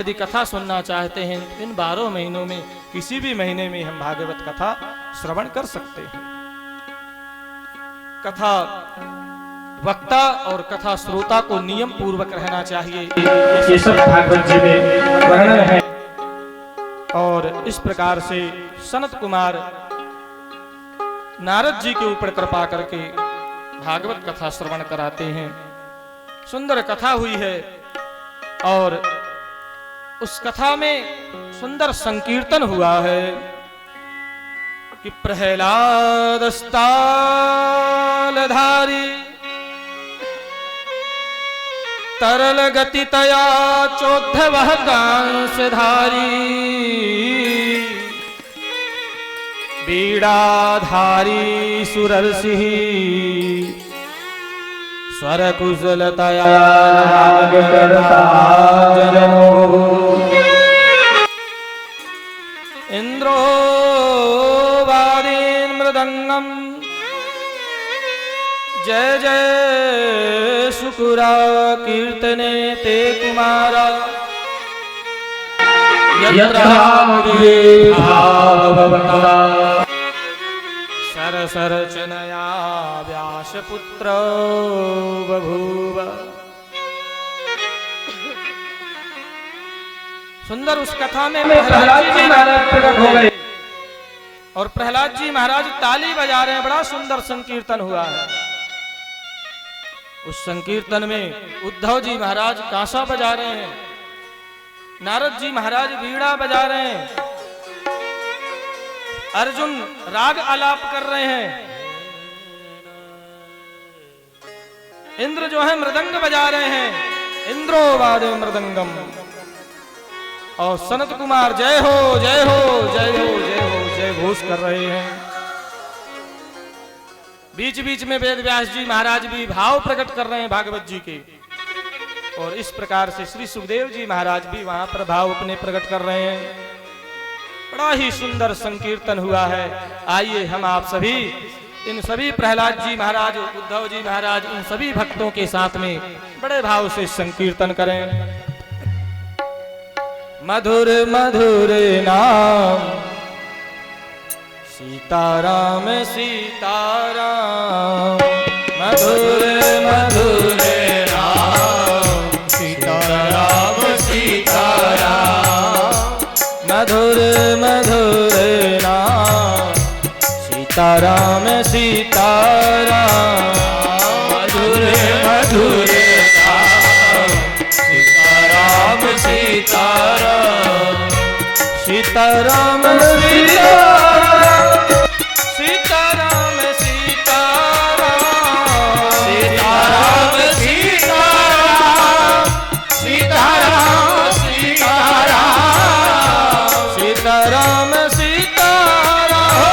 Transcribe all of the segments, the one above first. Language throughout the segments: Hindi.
यदि कथा सुनना चाहते हैं इन 12 महीनों में किसी भी महीने में हम भागवत कथा श्रवण कर सकते हैं। कथा वक्ता और कथा श्रोता को नियम पूर्वक रहना चाहिए, ये सब भागवत जी में वर्णन है। और इस प्रकार से सनत कुमार नारद जी के ऊपर कृपा करके भागवत कथा श्रवण कराते हैं। सुंदर कथा हुई है और उस कथा में सुंदर संकीर्तन हुआ है कि प्रहलाद स्थालधारी तरल गति तया चोद्धवः कांसधारी बीड़ाधारी सुरर्षि स्वर कुशलतया राग करता जनो इंद्रो वादीन मृदंगम जय जय शुकुरा कीर्तने ते कुमारा सरसरचनया व्यासपुत्र बभूव। सुंदर उस कथा में प्रहलाद जी महाराज प्रकट हो गए और प्रहलाद जी महाराज ताली बजा रहे हैं। बड़ा सुंदर संकीर्तन हुआ है। उस संकीर्तन में उद्धव जी महाराज कांसा बजा रहे हैं, नारद जी महाराज वीणा बजा रहे हैं, अर्जुन राग आलाप कर रहे हैं, इंद्र जो है मृदंग बजा रहे हैं, इंद्रो वादे मृदंगम, और सनत कुमार जय हो जय हो जय हो जय हो जय घोष कर रहे हैं। बीच बीच में वेद व्यास जी महाराज भी भाव प्रकट कर रहे हैं भागवत जी के, और इस प्रकार से श्री सुखदेव जी महाराज भी वहां पर भाव अपने प्रकट कर रहे हैं। बड़ा ही सुंदर संकीर्तन हुआ है। आइए हम आप सभी इन सभी प्रहलाद जी महाराज, उद्धव जी महाराज, इन सभी भक्तों के साथ में बड़े भाव से संकीर्तन करें। मधुर मधुर नाम सीताराम सीताराम, मधुर मधुर नाम सीताराम सीताराम, मधुर मधुर नाम सीताराम सीताराम, मधुर मधुर नाम सीताराम सीताराम, सीताराम सीताराम, सीताराम सीताराम, सीताराम सीताराम, सीताराम सीताराम, सीताराम सीताराम,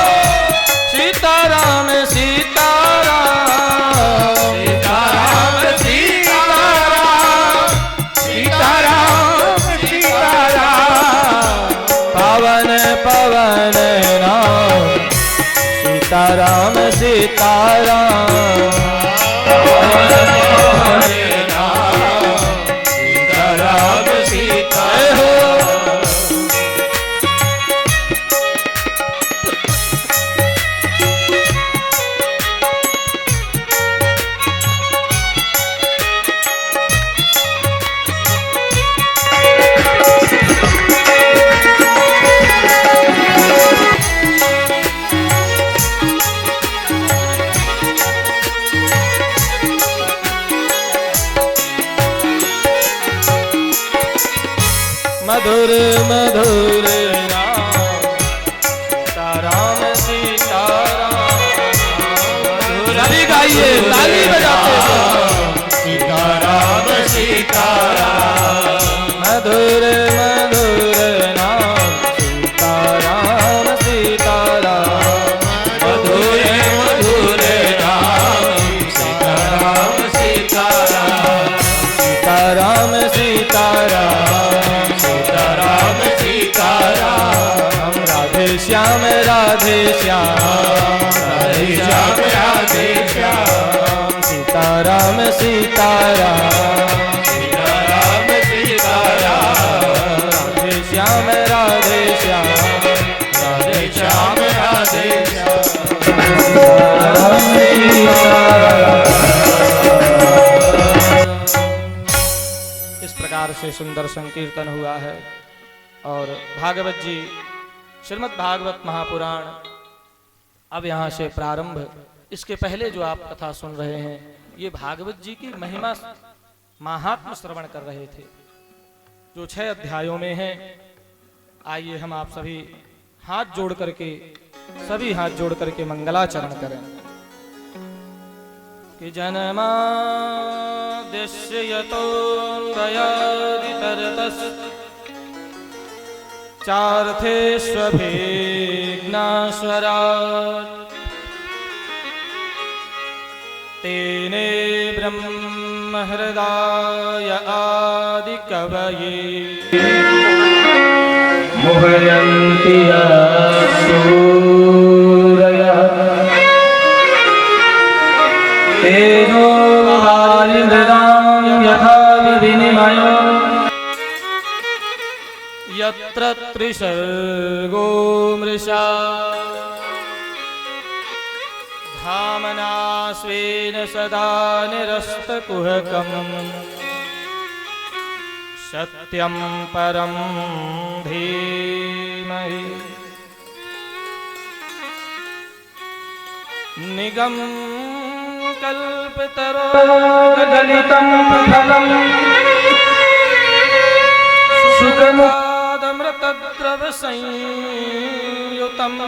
सीताराम सीताराम, सीताराम सीताराम, सीताराम सीताराम, पावन पवन नाम सीताराम सीताराम, पावन पवन नाम सीताराम सीताराम। मधुर मधुर नाम सीताराम सीताराम, मधुर अभी गाइए ताली बजाते हैं, सीताराम सीताराम, मधुर मधुर नाम सीताराम सीताराम, मधुर मधुर नाम सीताराम सीताराम, सीताराम सीताराम, सीताराम सीताराम, राधे श्याम राधे श्याम, राधे श्याम राधे श्याम, सीताराम सीताराम, सीताराम सीताराम, से सुंदर संकीर्तन हुआ है। और भागवत जी श्रीमद् भागवत महापुराण अब यहाँ से प्रारंभ। इसके पहले जो आप कथा सुन रहे हैं ये भागवत जी की महिमा महात्म श्रवण कर रहे थे जो 6 अध्यायों में है। आइए हम आप सभी हाथ जोड़ करके मंगलाचरण करें कि जन्माद्यस्य यतोऽन्वयादितरतस् चार्थेष्वभिघ्नास्वराट् तेने ब्रह्म हृदय आदिकवये मुह्यन्ति सूरयः तेजो वायुर्दां यथा विनिमयो यत्र त्रिसर्गो मृषा धामना स्वेन सदा निरस्तकुहकम् सत्यं परं धीमहि निगम कल्पतरोर्गलितं फलम् सुखमुखादमृतद्रवसंयुतम्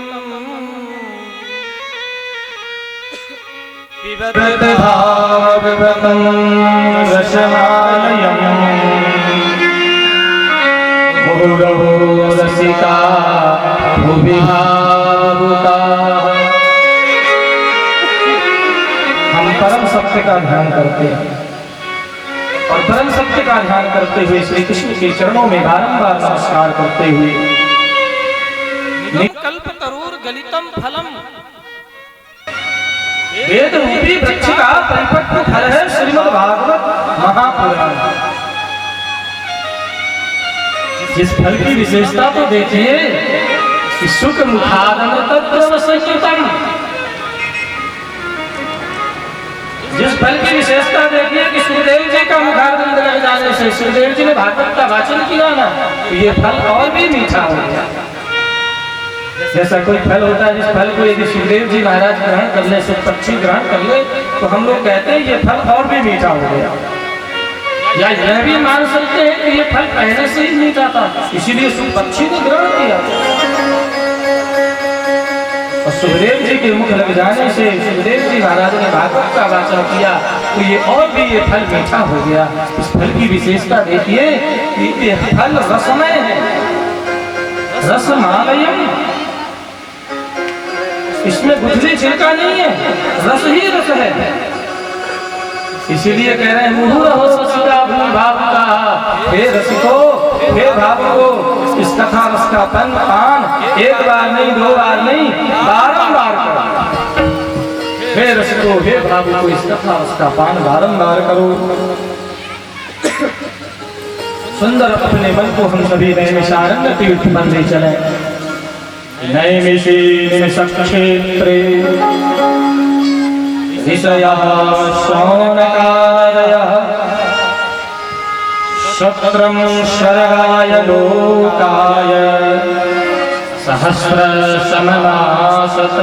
पिबत भागवतं रसमालयम् मुहुरहो रसिका भुवि भावुकाः। हम परम सत्य का ध्यान करते हैं और परम सत्य का ध्यान करते हुए श्री कृष्ण के चरणों में बारंबार नमस्कार करते हुए कल्पतरुर गलितम फलम वेद रूपी वृक्ष का परिपक्व फल है श्रीमद् भागवत महापुराण। जिस फल की विशेषता तो देखिए कि सुख मुखादमृतद्रवसंयुतम्। जिस फल की विशेषता देखिए कि सुखदेव जी का मुखारविंद लग जाने से सुखदेव जी ने भागवत का वाचन किया ना तो ये फल और भी मीठा हो गया। जैसा कोई फल होता है जिस फल को यदि सुखदेव जी महाराज ग्रहण कर ले, सुख पक्षी ग्रहण कर ले तो हम लोग कहते हैं ये फल और भी मीठा हो गया। या यह भी मान सकते हैं कि ये फल पहले से ही मीठा था इसीलिए सुख पक्षी ने ग्रहण किया। और सुखदेव जी के मुख लग जाने से सुखदेव जी महाराज ने भागवत का वाचन किया तो ये और भी ये फल मीठा हो गया। इस फल की विशेषता देखिए कि ये फल रसमय है, रसमालयम। इसमें गुठली छिलका नहीं है, रस ही रस है। इसीलिए कह रहे हैं मुहुरहो रसिका भुवि भावुका। हे रसिको, हे भावुको, इस कथा रस का पान एक बार नहीं, 2 बार नहीं, बारंबार करो। हे रसिको, हे भावुको, इस कथा रस का पान बारंबार करो। सुंदर अपने मन को हम सभी नैमिषारण्य तीर्थ पर ले चले। नैमिषे निमिषक्षेत्रे ऋषयः शौनकादयः शत्रं शरगाय लोकाय सहस्रशमनासत।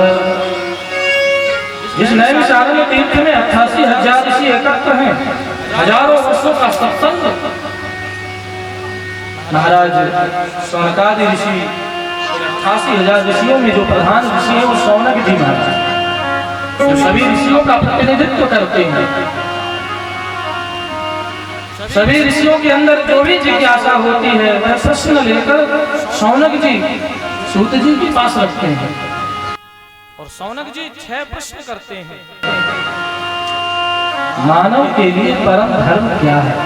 जिस नैमिषारण्य तीर्थ में 88,000 ऋषि एकत्र हैं, हजारों वर्षों का सत्संग। महाराज शौनकादि ऋषि 88,000 ऋषियों में जो प्रधान ऋषि है वो शौनक जी महाराज जो सभी ऋषियों का प्रतिनिधित्व करते हैं। सभी ऋषियों के अंदर जो भी जिज्ञासा होती है वह प्रश्न लेकर शौनक जी सूत जी के पास रखते हैं और शौनक जी 6 प्रश्न करते हैं। मानव के लिए परम धर्म क्या है?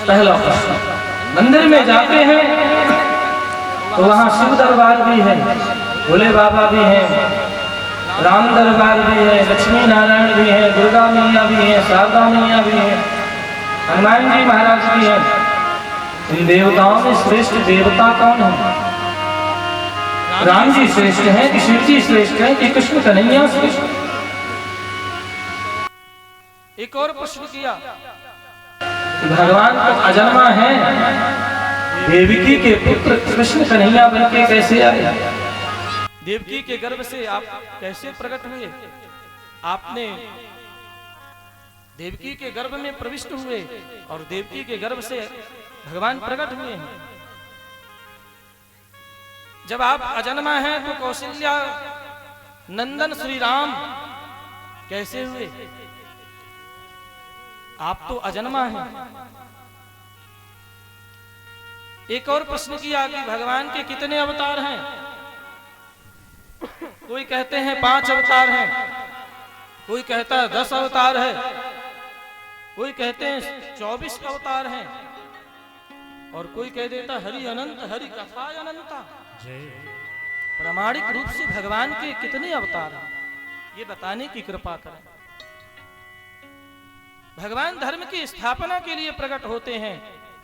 पहला प्रश्न। मंदिर में जाते हैं तो वहाँ शिव दरबार भी है, भोले बाबा भी हैं, राम दरबार भी है, लक्ष्मी नारायण भी है, दुर्गा मैया भी है, शारदा मैया भी है, हनुमान जी महाराज भी हैं। इन देवताओं में श्रेष्ठ देवता कौन है? राम जी श्रेष्ठ हैं कि शिव जी श्रेष्ठ हैं कि कृष्ण कन्हैया श्रेष्ठ? एक और प्रश्न किया भगवान तो अजन्मा है, देवकी के पुत्र कृष्ण कन्हैया बनके कैसे आए? देवकी के गर्भ से आप कैसे प्रकट हुए? आपने देवकी के गर्भ में प्रविष्ट हुए और देवकी के गर्भ से भगवान प्रकट हुए हैं। जब आप अजन्मा हैं तो कौशल्या नंदन श्री राम कैसे हुए? आप तो अजन्मा हैं। एक और प्रश्न किया कि भगवान के कितने अवतार हैं? कोई कहते हैं 5 अवतार हैं, कोई कहता है 10 अवतार है, कोई कहते हैं 24 अवतार हैं, और कोई कह देता हरि अनंत, हरि कथा अनंता। प्रामाणिक रूप से भगवान के कितने अवतार हैं ये बताने की कृपा करें। भगवान धर्म की स्थापना के लिए प्रकट होते हैं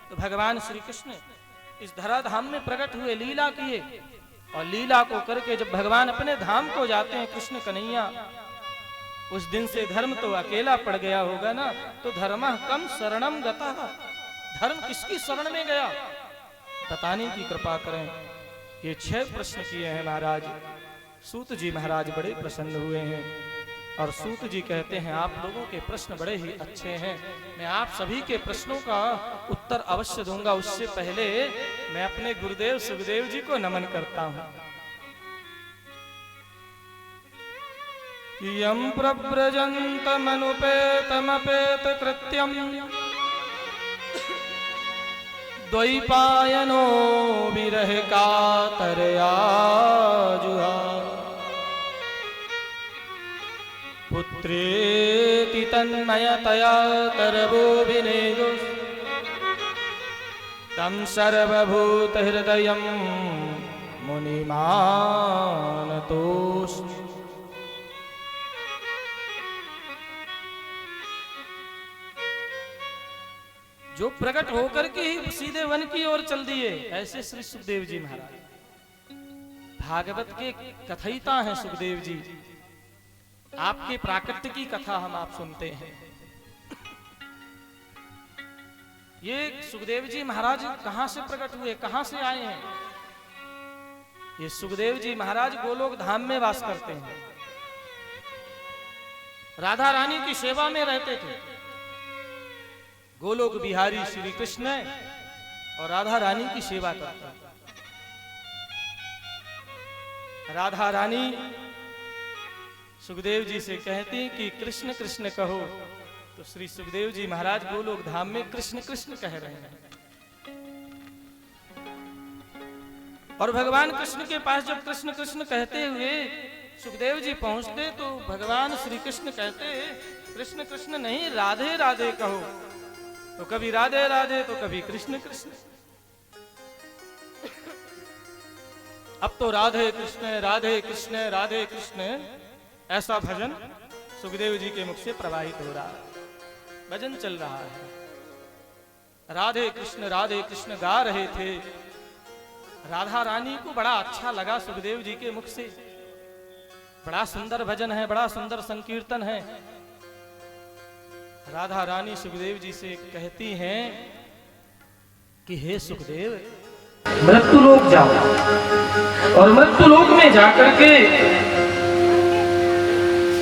तो भगवान श्री कृष्ण इस धराधाम में प्रकट हुए, लीला किए, और लीला को करके जब भगवान अपने धाम को जाते हैं कृष्ण कन्हैया, उस दिन से धर्म तो अकेला पड़ गया होगा ना। तो धर्मः कम शरणम गतः, धर्म किसकी शरण में गया बताने की कृपा करें। ये 6 प्रश्न किए हैं महाराज। सूत जी महाराज बड़े प्रसन्न हुए हैं और सूत जी कहते हैं आप लोगों के प्रश्न बड़े ही अच्छे हैं, मैं आप सभी के प्रश्नों का उत्तर अवश्य दूंगा। उससे पहले मैं अपने गुरुदेव सुखदेव जी को नमन करता हूं। यं प्रव्रजन्तमनुपेतमपेत कृत्यं द्वैपायनो विरह कातरया जुहार। पुत्रेति तन्मयतया तरवोऽभिनेदुः तं सर्वभूतहृदयं मुनिमानतोऽस्मि। जो प्रकट होकर के ही सीधे वन की ओर चल दिए, ऐसे श्री सुखदेव जी महाराज भागवत के कथयिता हैं। सुखदेव जी आपके प्राकट्य की कथा हम आप सुनते हैं। ये सुखदेव जी महाराज कहां से प्रकट हुए, कहां से आए हैं? ये सुखदेव जी महाराज गोलोक धाम में वास करते हैं, राधा रानी की सेवा में रहते थे। गोलोक बिहारी श्री कृष्ण और राधा रानी की सेवा करते हैं। राधा रानी सुखदेव जी से कहती कि कृष्ण कृष्ण कहो, तो श्री सुखदेव जी महाराज गोलोक धाम में कृष्ण कृष्ण कह रहे हैं। और भगवान कृष्ण के पास जब कृष्ण कृष्ण कहते हुए सुखदेव जी पहुंचते तो भगवान श्री कृष्ण कहते कृष्ण कृष्ण नहीं राधे राधे कहो। तो कभी राधे राधे तो कभी कृष्ण कृष्ण। अब तो राधे कृष्ण राधे कृष्ण राधे कृष्ण ऐसा भजन सुखदेव जी के मुख से प्रवाहित हो रहा है, भजन चल रहा है। राधे कृष्ण गा रहे थे। राधा रानी को बड़ा अच्छा लगा सुखदेव जी के मुख से। बड़ा सुंदर भजन है, बड़ा सुंदर संकीर्तन है। राधा रानी सुखदेव जी से कहती हैं कि हे सुखदेव मृत्युलोक जाओ और मृत्युलोक में जाकर के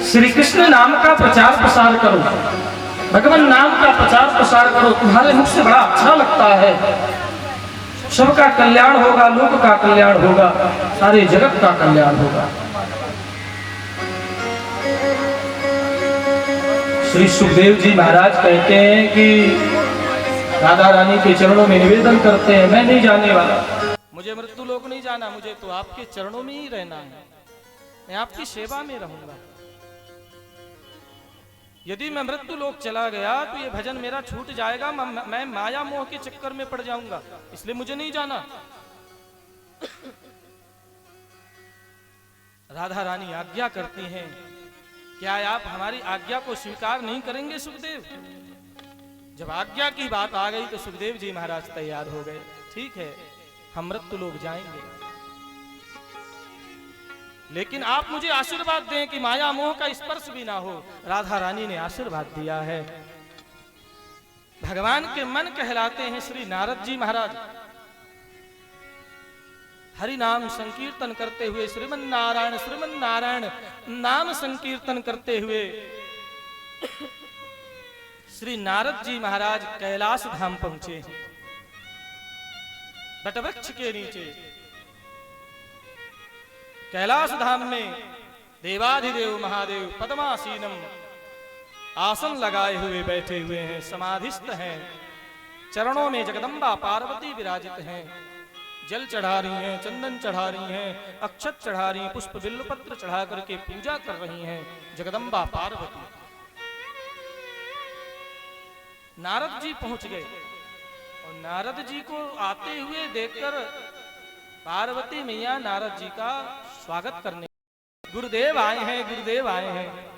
श्री कृष्ण नाम का प्रचार प्रसार करो, भगवान नाम का प्रचार प्रसार करो। तुम्हारे मुख से बड़ा अच्छा लगता है। सबका कल्याण होगा, लोक का कल्याण होगा, सारे जगत का कल्याण होगा। श्री सुखदेव जी महाराज कहते हैं कि राधा रानी के चरणों में निवेदन करते हैं, मैं नहीं जाने वाला, मुझे मृत्युलोक नहीं जाना, मुझे तो आपके चरणों में ही रहना है, मैं आपकी सेवा में रहूंगा। यदि मैं मृत्युलोक चला गया तो ये भजन मेरा छूट जाएगा, मैं माया मोह के चक्कर में पड़ जाऊंगा, इसलिए मुझे नहीं जाना। राधा रानी आज्ञा करती हैं, क्या आप हमारी आज्ञा को स्वीकार नहीं करेंगे सुखदेव? जब आज्ञा की बात आ गई तो सुखदेव जी महाराज तैयार हो गए। ठीक है, हम मृत्युलोक जाएंगे, लेकिन आप मुझे आशीर्वाद दें कि माया मोह का स्पर्श भी ना हो। राधा रानी ने आशीर्वाद दिया है। भगवान के मन कहलाते हैं श्री नारद जी महाराज। हरि नाम संकीर्तन करते हुए श्रीमन नारायण नाम संकीर्तन करते हुए श्री नारद जी महाराज कैलाश धाम पहुंचे। बटवृक्ष के नीचे कैलाश धाम में देवाधिदेव महादेव पद्मासीनम आसन लगाए हुए बैठे हुए हैं, समाधिस्थ हैं। चरणों में जगदम्बा पार्वती विराजित हैं। जल चढ़ा रही हैं, चंदन चढ़ा रही हैं, अक्षत चढ़ा रही हैं, पुष्प बिल्वपत्र चढ़ा करके पूजा कर रही हैं जगदम्बा पार्वती। नारद जी पहुंच गए और नारद जी को आते हुए देखकर पार्वती मैया नारद जी का स्वागत करने, गुरुदेव आए हैं, गुरुदेव आए हैं।